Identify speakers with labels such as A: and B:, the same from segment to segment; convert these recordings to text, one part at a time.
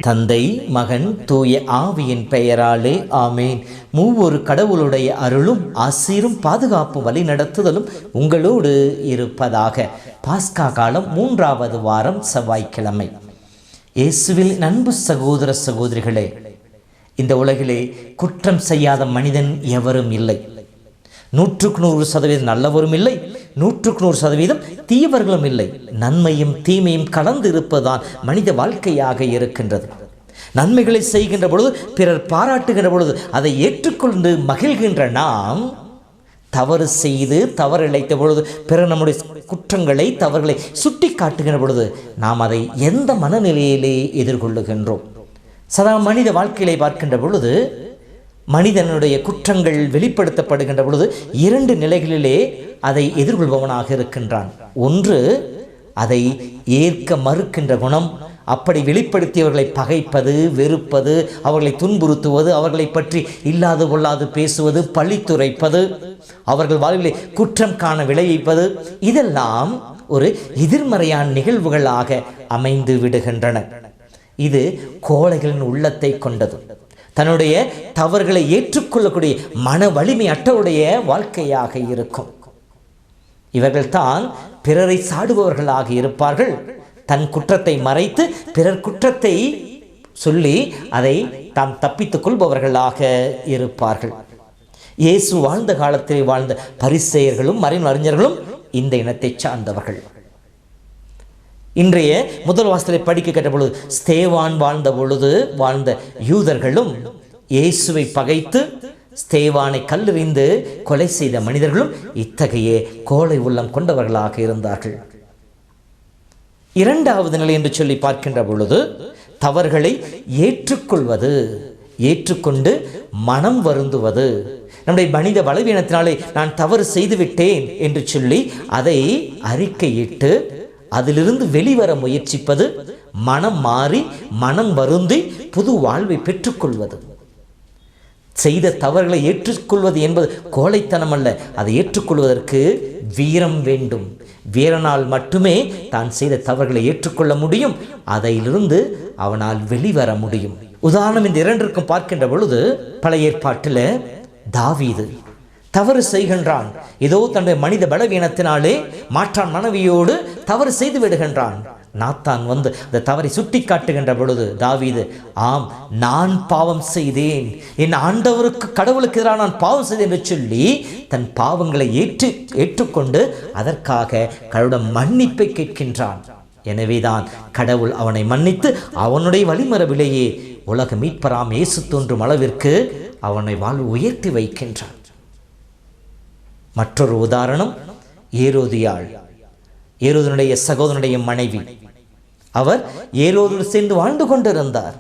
A: தந்தை, மகன், தூய ஆவியின் பெயராலே ஆமேன். மூவொரு கடவுளுடைய அருளும் ஆசீரும் பாதுகாப்பும் வழி நடத்துதலும் உங்களோடு இருப்பதாக. பாஸ்கா காலம் 3வது வாரம் செவ்வாய்க்கிழமை. இயேசுவில் அன்பு சகோதர சகோதரிகளே, இந்த உலகிலே குற்றம் செய்யாத மனிதன் எவரும் இல்லை. 100% நல்லவரும் இல்லை, 100% தீயவர்களும் இல்லை. நன்மையும் தீமையும் கலந்து இருப்பதுதான் மனித வாழ்க்கையாக இருக்கின்றது. நன்மைகளை செய்கின்ற பொழுது, பிறர் பாராட்டுகின்ற பொழுது அதை ஏற்றுக்கொண்டு மகிழ்கின்ற நாம், தவறு செய்து தவறிழைத்த பொழுது பிறர் நம்முடைய குற்றங்களை தவறுகளை சுட்டி காட்டுகின்ற பொழுது நாம் அதை எந்த மனநிலையிலே எதிர்கொள்ளுகின்றோம்? சதா மனித வாழ்க்கையிலே பார்க்கின்ற பொழுது மனிதனுடைய குற்றங்கள் வெளிப்படுத்தப்படுகின்ற பொழுது 2 நிலைகளிலே அதை எதிர்கொள்பவனாக இருக்கின்றான். ஒன்று, அதை ஏற்க மறுக்கின்ற குணம். அப்படி வெளிப்படுத்தியவர்களை பகைப்பது, வெறுப்பது, அவர்களை துன்புறுத்துவது, அவர்களை பற்றி இல்லாது கொள்ளாது பேசுவது, பழித்துரைப்பது, அவர்கள் வாழ்விலே குற்றம் காண விளைவிப்பது, இதெல்லாம் ஒரு எதிர்மறையான நிகழ்வுகளாக அமைந்து விடுகின்றன. இது கோழைகளின் உள்ளத்தை கொண்டது. தன்னுடைய தவறுகளை ஏற்றுக்கொள்ளக்கூடிய மன வலிமை அற்றவுடைய வாழ்க்கையாக இருக்கும். இவர்கள்தான் பிறரை சாடுபவர்களாக இருப்பார்கள். தன் குற்றத்தை மறைத்து பிறர் குற்றத்தை சொல்லி அதை தாம் தப்பித்துக் கொள்பவர்களாக இருப்பார்கள். இயேசு வாழ்ந்த காலத்தில் வாழ்ந்த பரிசேயர்களும் மறைநூல் அறிஞர்களும் இந்த இனத்தை சார்ந்தவர்கள். இன்றைய முதல் வாசலை படிக்க கேட்ட பொழுது, ஸ்தேவான் வாழ்ந்த பொழுது வாழ்ந்த யூதர்களும் இயேசுவை பகைத்து ஸ்தேவானை கல்லெறிந்து கொலை செய்த மனிதர்களும் இத்தகைய கோழை உள்ளம் கொண்டவர்களாக இருந்தார்கள். 2வது நிலை என்று சொல்லி பார்க்கின்ற பொழுது, தவறுகளை ஏற்றுக்கொள்வது, ஏற்றுக்கொண்டு மனம் வருந்துவது. நம்முடைய மனித பலவீனத்தினாலே நான் தவறு செய்துவிட்டேன் என்று சொல்லி அதை அறிக்கையிட்டு அதிலிருந்து வெளிவர முயற்சிப்பது, மனம் மாறி மனம் வருந்தி புது வாழ்வை பெற்றுக்கொள்வது. செய்த தவறுகளை ஏற்றுக்கொள்வது என்பது கோழைத்தனம் அல்ல. அதை ஏற்றுக்கொள்வதற்கு வீரம் வேண்டும். வீரனால் மட்டுமே தான் செய்த தவறுகளை ஏற்றுக்கொள்ள முடியும். அதிலிருந்து அவனால் வெளிவர முடியும். உதாரணம் இந்த 2க்கும் பார்க்கின்ற பொழுது, பழைய ஏற்பாட்டில் தாவீது தவறு செய்கின்றான். ஏதோ தன்னுடைய மனித பலவீனத்தினாலே மாற்றான் மனைவியோடு தவறு செய்து விடுகின்றான். நாத்தான் வந்து அந்த தவறை சுட்டி காட்டுகின்ற பொழுது தாவீது, ஆம், நான் பாவம் செய்தேன், என் ஆண்டவருக்கு கடவுளுக்கு எதிராக நான் பாவம் செய்தேன் என்று சொல்லி தன் பாவங்களை ஏற்றுக்கொண்டு அதற்காக கடவுளிடம் மன்னிப்பை கேட்கின்றான். எனவேதான் கடவுள் அவனை மன்னித்து அவனுடைய வழிமரபிலேயே உலக மீட்பராம் இயேசு தோன்றும் அளவிற்கு அவனை வாழ்வு உயர்த்தி வைக்கின்றான். மற்றொரு உதாரணம், ஏரோதியாள், ஏரோதனுடைய சகோதரனுடைய மனைவி. அவர் ஏரோதோடு சேர்ந்து வாழ்ந்து கொண்டிருந்தார்.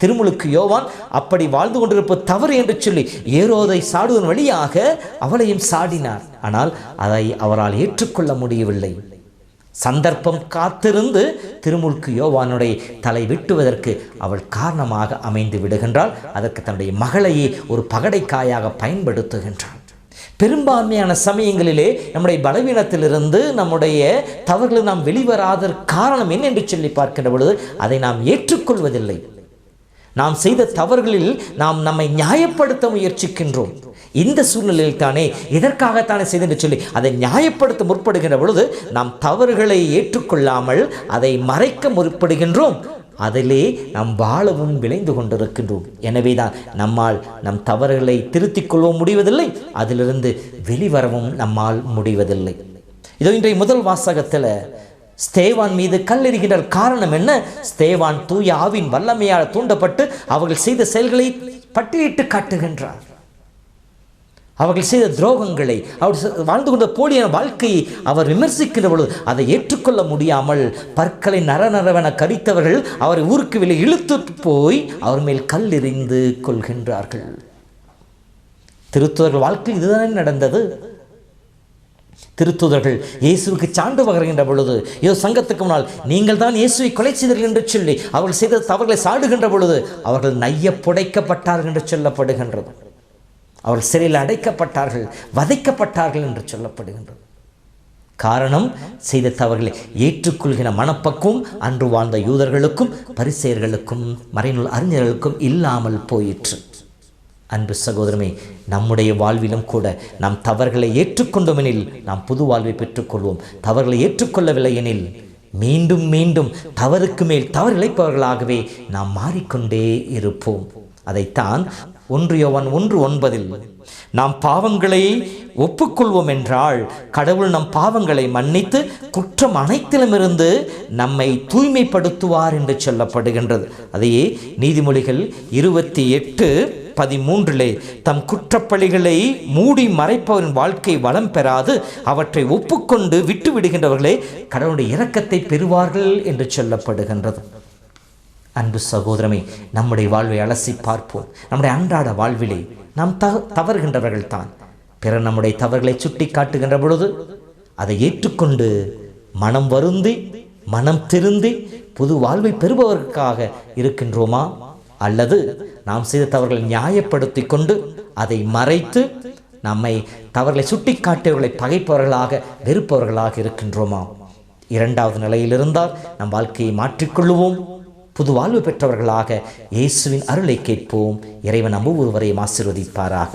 A: திருமுழுக்கு யோவான் அப்படி வாழ்ந்து கொண்டிருப்பது தவறு என்று சொல்லி ஏரோதை சாடுவதன் வழியாக அவளையும் சாடினார். ஆனால் அதை அவரால் ஏற்றுக்கொள்ள முடியவில்லை. சந்தர்ப்பம் காத்திருந்து திருமுழுக்கு யோவானுடைய தலை வெட்டுவதற்கு அவள் காரணமாக அமைந்து விடுகின்றாள். அதற்கு தன்னுடைய மகளையே ஒரு பகடைக்காயாக பயன்படுத்துகின்றாள். பெரும்பான்மையான சமயங்களிலே நம்முடைய பலவீனத்திலிருந்து நம்முடைய தவறுகளை நாம் வெளிவராத காரணம் என்ன என்று சொல்லி பார்க்கின்ற பொழுது அதை நாம் ஏற்றுக்கொள்வதில்லை. நாம் செய்த தவறுகளில் நாம் நம்மை நியாயப்படுத்த முயற்சிக்கின்றோம். இந்த சூழ்நிலையில் தானே இதற்காகத்தானே செய்து சொல்லி அதை நியாயப்படுத்த முற்படுகின்ற பொழுது நாம் தவறுகளை ஏற்றுக்கொள்ளாமல் அதை மறைக்க முற்படுகின்றோம். அதிலே நாம் வாழவும் விளைந்து கொண்டிருக்கின்றோம். எனவேதான் நம்மால் நம் தவறுகளை திருத்திக் கொள்ளவும் முடிவதில்லை, அதிலிருந்து வெளிவரவும் நம்மால் முடிவதில்லை. இதோ இன்றைய முதல் வாசகத்தில் ஸ்தேவான் மீது கல்லெறிகின்ற காரணம் என்ன? ஸ்தேவான் தூய ஆவியின் வல்லமையால் தூண்டப்பட்டு அவர்கள் செய்த செயல்களை பட்டியலிட்டு காட்டுகின்றார். அவர்கள் செய்த துரோகங்களை, அவர் வாழ்ந்து கொண்ட போலியான வாழ்க்கையை அவர் விமர்சிக்கின்ற பொழுது அதை ஏற்றுக்கொள்ள முடியாமல் பற்களை நரநரவென கரித்தவர்கள் அவரை ஊருக்கு வெளியே இழுத்து போய் அவர் மேல் கல்லெறிந்து கொள்கின்றார்கள். திருத்துவர்கள் வாழ்க்கையில் இதுதானே நடந்தது. திருத்தூதர்கள் இயேசுவுக்கு சான்று பகர்கின்ற பொழுது, ஏதோ சங்கத்துக்கு முன்னால் நீங்கள் தான் இயேசுவை கொலை செய்தீர்கள் என்று சொல்லி அவர்கள் செய்த தவறுகளை சாடுகின்ற பொழுது அவர்கள் நைய புடைக்கப்பட்டார்கள் என்று சொல்லப்படுகின்றது. அவர்கள் சிறையில் அடைக்கப்பட்டார்கள், வதைக்கப்பட்டார்கள் என்று சொல்லப்படுகின்றது. காரணம், செய்த தவறுகளை ஏற்றுக்கொள்கிற மனப்பக்குவம் அன்று வாழ்ந்த யூதர்களுக்கும் பரிசேயர்களுக்கும் மறைநூல் அறிஞர்களுக்கும் இல்லாமல் போயிற்று. அன்பு சகோதரமே, நம்முடைய வாழ்விலும் கூட நாம் தவறுகளை ஏற்றுக்கொண்டோமெனில் நாம் புது வாழ்வை பெற்றுக்கொள்வோம். தவறுகளை ஏற்றுக்கொள்ளவில்லை எனில் மீண்டும் மீண்டும் தவறுக்கு மேல் தவறு இழைப்பவர்களாகவே நாம் மாறிக்கொண்டே இருப்போம். அதைத்தான் 1 யோவான் 1:9 நாம் பாவங்களை ஒப்புக்கொள்வோம் என்றால் கடவுள் நம் பாவங்களை மன்னித்து குற்றம் அனைத்திலுமிருந்து நம்மை தூய்மைப்படுத்துவார் என்று சொல்லப்படுகின்றது. அதையே நீதிமொழிகள் 28:13 தம் குற்றப்பழிகளை மூடி மறைப்பவரின் வாழ்க்கை வளம் பெறாது அவற்றை ஒப்புக்கொண்டு விட்டு விடுகின்றவர்களே கடவுளுடைய இரக்கத்தை பெறுவார்கள் என்று சொல்லப்படுகின்றது. அன்பு சகோதரமே, நம்முடைய வாழ்வை அலசி பார்ப்போம். நம்முடைய அன்றாட வாழ்விலே நாம் தவறுகின்றவர்கள் தான். பிறர் நம்முடைய தவறுகளை சுட்டி காட்டுகின்ற பொழுது அதை ஏற்றுக்கொண்டு மனம் வருந்தி மனம் திருந்தி புது வாழ்வை பெறுபவர்களுக்காக இருக்கின்றோமா? அல்லது நாம் செய்த தவறுகளை நியாயப்படுத்தி கொண்டு அதை மறைத்து நம்மை தவறுகளை சுட்டி காட்டியவர்களை பகைப்பவர்களாக வெறுப்பவர்களாக இருக்கின்றோமா? இரண்டாவது நிலையில் இருந்தால் நம் வாழ்க்கையை மாற்றிக்கொள்ளுவோம். புது வாழ்வு பெற்றவர்களாக இயேசுவின் அருளை கேட்போம். இறைவன் நம்ம ஒருவரையும் ஆசீர்வதிப்பாராக.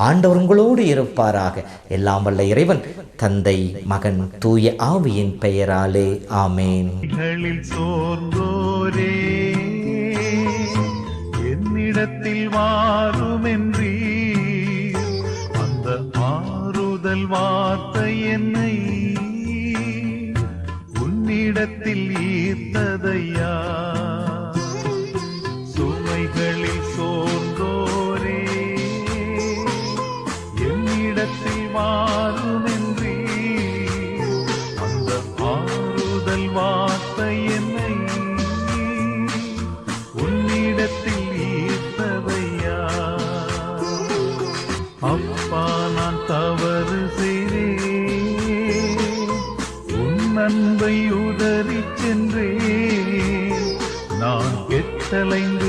A: ஆண்டவர் உங்களோடு இருப்பாராக. எல்லாம் வல்ல இறைவன் தந்தை, மகன், தூய ஆவியின் பெயராலே ஆமேன்.
B: சோர்ந்தோரே என்னிடத்தில் வாருமென்றி அந்த ஆறுதல் வார்த்தை என்னை உன்னிடத்தில் ஈர்த்ததையா. சுமைகளில் சோர்ந்தோரே என்னிடத்தில் வாருமென்றி அந்த ஆறுதல் வார்த்தை என்னை உன்னிடத்தில் ஈர்த்ததையா. அப்பா, நான் தவறு செய்தேன், உன் அன்பை உதறி சென்றேன், நான் கெட்டலைந்து